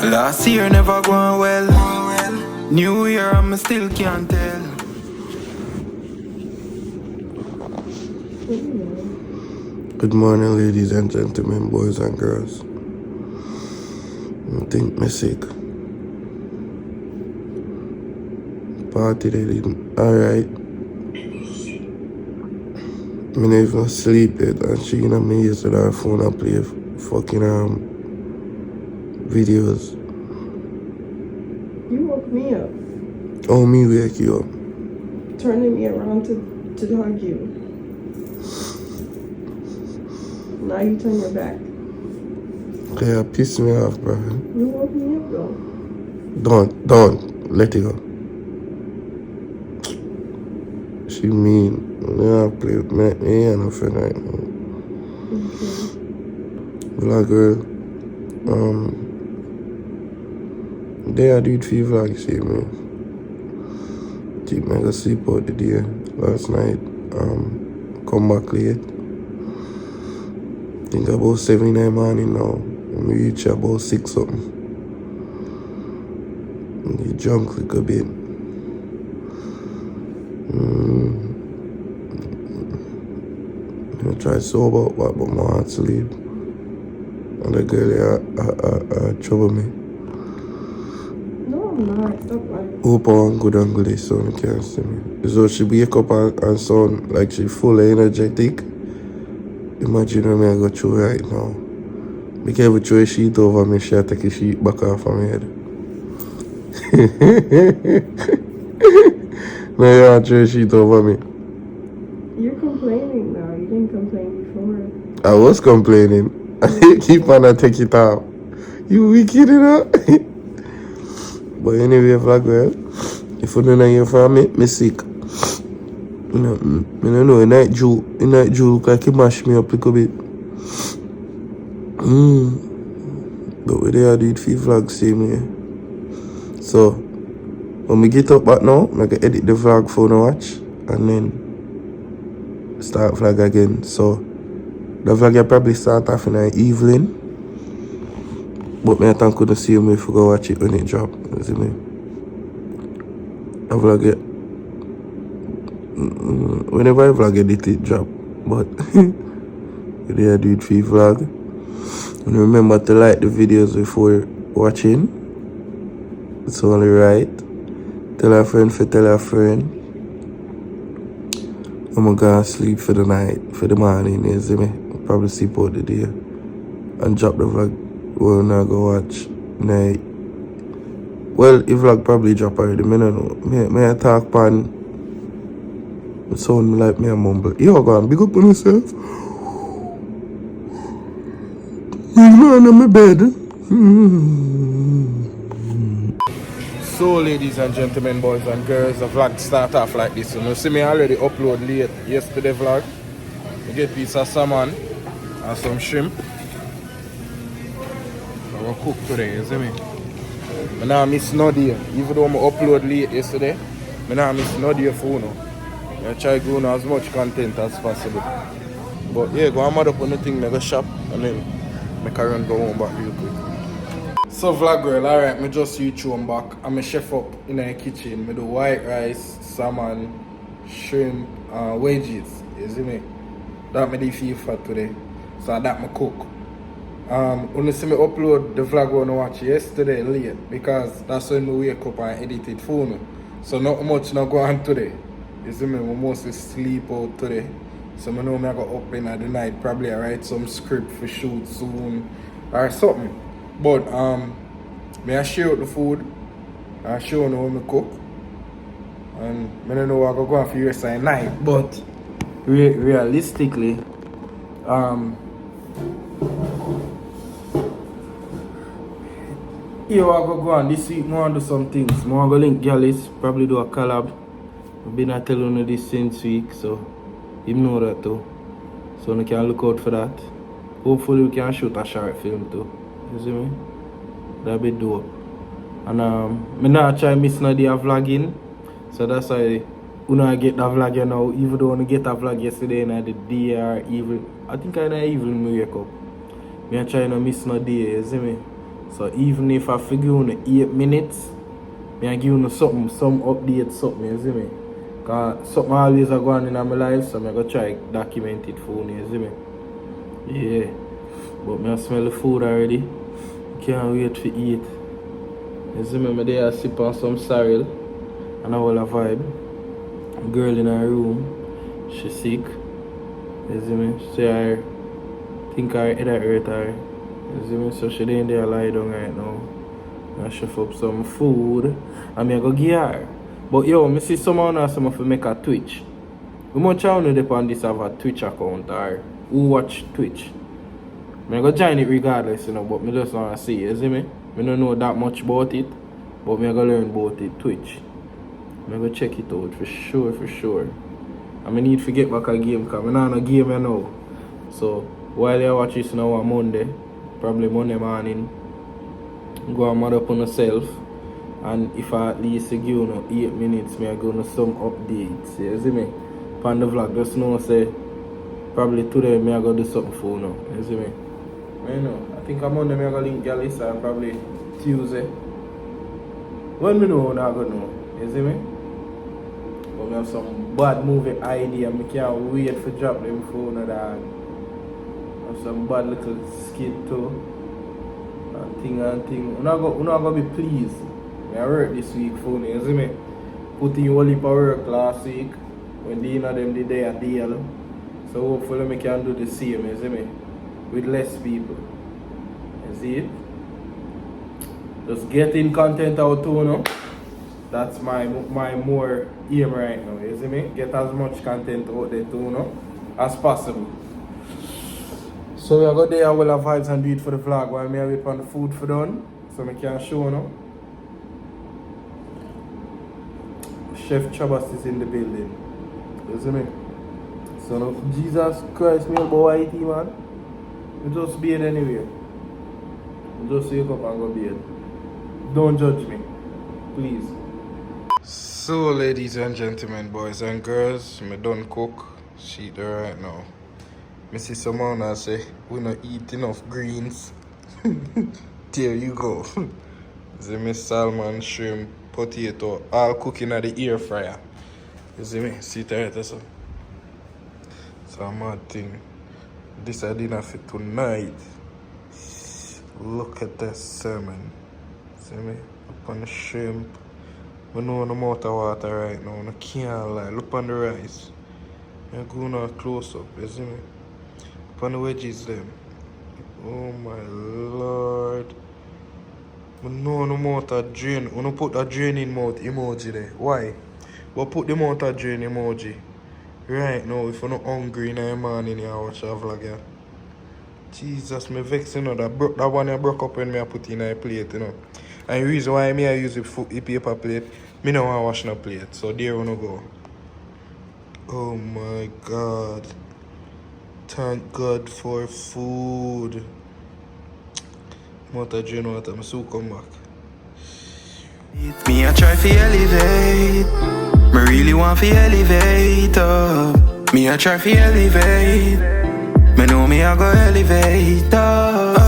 Last year never going well. New year I still can't tell. Good morning, ladies and gentlemen, boys and girls. I think me sick. Party they didn't. Alright. Me not even sleep yet, and she and me used her phone and play fucking videos. You woke me up. Oh, me wake you up. Turning me around to hug you. Now you turn your back. Yeah, piss me off, bro. You woke me up though. Don't. Let it go. She mean. Yeah, play with me. Yeah, no friend right now. Okay. Vlog girl. They I do it for you vlog, see me. Keep me go sleep out the day last night. Come back late. Think about 7 in the morning now. And we reach about 6 something. And you drunk like a bit. I try sober but my heart sleep. And the girl trouble me. No, I'm not. Stop lying. Hope I'm good and good this son can't see me. So she wake up and sound like she full energetic. Imagine when I go through right now. Make every throw a sheet over me, she take a sheet back off of my head. Now you throw a sheet over me. You're complaining now. You didn't complain before. I was complaining. Keep on and take it out. You wicked, you know? But anyway, vlog well. If you don't hear from me sick. I don't know, in night Jew look like he mash me up a little bit. But we there do it for vlog same way. So when we get up back now, I can edit the vlog for no watch and then start vlog again. So the vlog will probably start off in the evening. But I think couldn't see me if you go watch it when it drop. You see me? The vlog it. Whenever I vlog edit it drop. But there I do it for vlog. And remember to like the videos before watching. It's only right. Tell a friend for tell a friend. I'm gonna sleep for the night, for the morning, you see me? I'll probably sleep out the day. And drop the vlog when I go watch night. Well, the vlog probably drop already, I don't know. May I talk pan? It sound like me a mumble. Yo, go and big up on yourself. I'm on my bed. So, ladies and gentlemen, boys and girls, the vlog start off like this. You see me already upload late yesterday vlog. I get a piece of salmon and some shrimp. I will cook today, you see me? I now miss no day. Even though I upload late yesterday, I now miss no day for you. I try to go on as much content as possible. But yeah, go and mad up on the thing, I go shop and then I can run go home back real quick. So vlog girl, alright, I just reach home back. I'm a chef up in the kitchen. I do white rice, salmon, shrimp, wedges. You see me? That I do feel for today. So that I cook. When you see me upload the vlog when I watch yesterday late because that's when I wake up and edit it for me. So not much not go on today. You see me, I mostly sleep out today. So I know I go up in the night, probably I write some script for shoot soon or something. But may I share out the food, I show you when I cook. And I don't know what I go on for the rest of the night. But realistically, here I go on this week, I want to do some things. I want to link Gallus, probably do a collab. I've been telling you this since week, so you know that too. So you can look out for that. Hopefully we can shoot a short film too. You see me? That'll be dope. And I not try miss no day of vlogging. So that's why when I get the vlog now, even though I get a vlog yesterday and I did day or even I think I even wake up. I try not miss no day, you see me? So even if I figure on 8 minutes, I give you something, some update, something, you see me? Cause something always are going on in my life, so I'm gonna try to document it for you, you see me? Yeah. But I smell the food already. Can't wait to eat. You see me, I'm there sip on some cereal and a whole vibe. Girl in her room, she sick. You see me? She think her head hurt her. You see me? So she in there lie down right now. I chef up some food and I go give her. But yo, I see someone else to make a Twitch. How much I know on this have a Twitch account or who watch Twitch? I go join it regardless, you know, but I just want to see, you see me? I don't know that much about it, but I go learn about it, Twitch. I go check it out for sure, for sure. And I need to get back a game because I'm not on a game now. So while I watch this now on Monday, probably Monday morning, go and mad up on myself. And if I at least give you 8 minutes, I go to some updates. You see me? On the vlog, just know say probably today I go do something for you. You see me? I know. I think on Monday I go link Gallus and probably Tuesday. When I know, I go know. You see me? But I have some bad movie idea. I can't wait for drop them phone or that. I have some bad little skit too. And thing. I'm not gonna be pleased. I work this week for me, you see me? Put in all heap of work last week. When the of them did their deal. So hopefully I can do the same, you see me? With less people. You see it? Just getting content out too, you know? That's my more aim right now, you see me? Get as much content out there too, you know? As possible. So we go there and we'll have vibes and do it for the vlog while I wait on the food for done. So I can show you know. Chef Trabass is in the building. You see me? So now, Jesus Christ, me about white man. You just be it anyway. You just wake up and go bed. Don't judge me. Please. So ladies and gentlemen, boys and girls, me done cook. She there right now. Me see someone and say, we not eat enough greens. There you go. See me salmon, shrimp, potato, all cooking at the air fryer. You see me? See it right so. So mad thing. This I dinner for tonight. Look at that salmon. See me? Up on the shrimp. We know no water right now. I can't lie. Look on the rice. I'm going on close up. You see me? Up on the wedges them. Oh my lord. I know no water drain. I don't put that draining mouth emoji there. Why? But put the mouth drain emoji. Right now, if you're not hungry in the morning, you watch a vlog, yeah. Jesus, me vex, you know, that one I broke up when I put in a plate, you know. And the reason why I use a paper plate, I don't want to wash no plate. So there we go. Oh my God. Thank God for food. Mouth drain water, I'm so come back. Me I try to elevate. Me really want to elevate up. Me I try to elevate. Me know me I go elevate up.